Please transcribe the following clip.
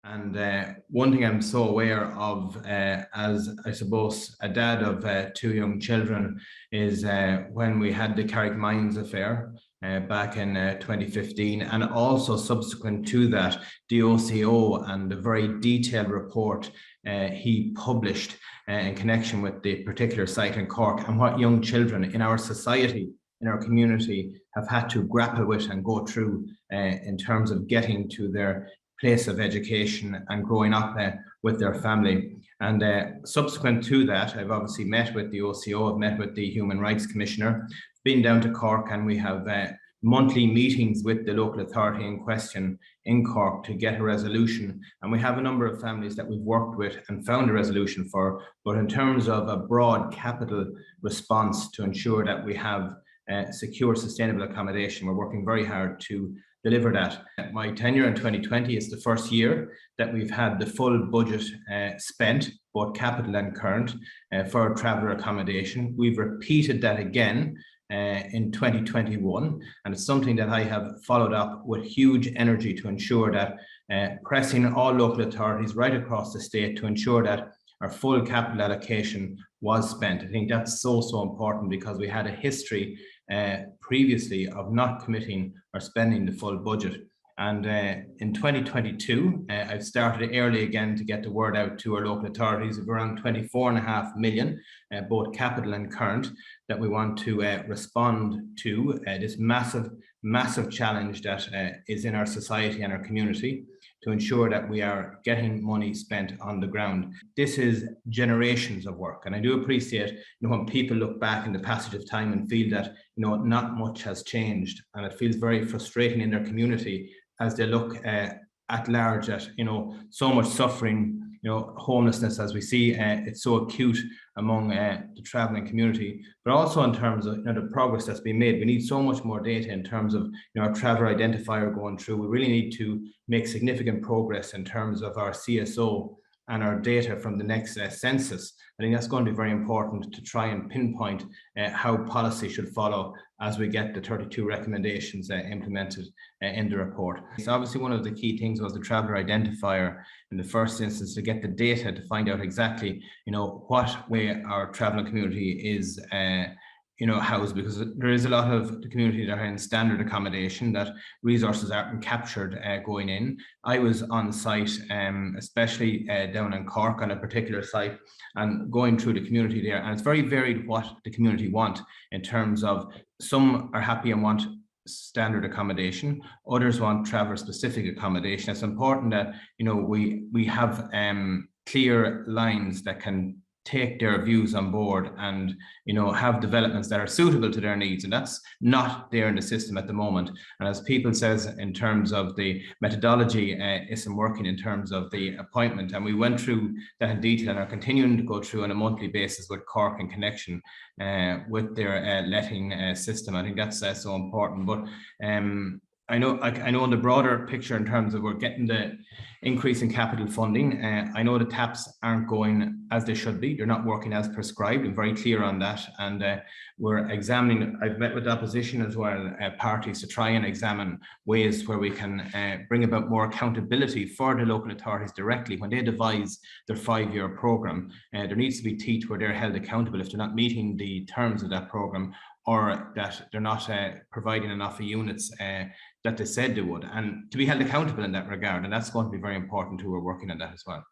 And one thing I'm so aware of, as I suppose a dad of two young children, is when we had the Carrickmines affair back in 2015, and also subsequent to that, the OCO and the very detailed report he published in connection with the particular site in Cork, and what young children in our society, in our community, have had to grapple with and go through in terms of getting to their place of education and growing up with their family. And subsequent to that, I've obviously met with the OCO, I've met with the Human Rights Commissioner, been down to Cork, and we have monthly meetings with the local authority in question in Cork to get a resolution. And we have a number of families that we've worked with and found a resolution for. But in terms of a broad capital response to ensure that we have secure, sustainable accommodation, we're working very hard to deliver that. My tenure in 2020 is the first year that we've had the full budget spent, both capital and current, for traveller accommodation. We've repeated that again in 2021, and it's something that I have followed up with huge energy to ensure that pressing all local authorities right across the state to ensure that our full capital allocation was spent. I think that's so important, because we had a history previously of not committing or spending the full budget. And in 2022, I've started early again to get the word out to our local authorities of around 24.5 million, both capital and current, that we want to respond to this massive challenge that is in our society and our community, to ensure that we are getting money spent on the ground. This is generations of work, and I do appreciate, when people look back in the passage of time and feel that not much has changed, and it feels very frustrating in their community as they look at large at so much suffering, homelessness, as we see it's so acute among the travelling community, but also in terms of the progress that's been made. We need so much more data in terms of our traveller identifier going through. We really need to make significant progress in terms of our CSO and our data from the next census. I think that's going to be very important to try and pinpoint how policy should follow as we get the 32 recommendations implemented in the report. So obviously one of the key things was the traveller identifier in the first instance, to get the data to find out exactly what way our travelling community is housed, because there is a lot of the community that are in standard accommodation, that resources aren't captured going in. I was on site, especially down in Cork on a particular site, and going through the community there, and it's very varied what the community want in terms of, some are happy and want standard accommodation, others want traveller specific accommodation. It's important that we have clear lines that can take their views on board and have developments that are suitable to their needs, and that's not there in the system at the moment. And as people says, in terms of the methodology isn't working in terms of the appointment, and we went through that in detail and are continuing to go through on a monthly basis with Cork in connection with their letting system. I think that's so important. But I know in the broader picture, in terms of we're getting the increase in capital funding, I know the TAPs aren't going as they should be. They're not working as prescribed. I'm very clear on that. And we're examining, I've met with the opposition as well, parties, to try and examine ways where we can bring about more accountability for the local authorities directly when they devise their 5-year programme. There needs to be teeth where they're held accountable if they're not meeting the terms of that programme, or that they're not providing enough units that they said they would, and to be held accountable in that regard. And that's going to be very important too. We're working on that as well.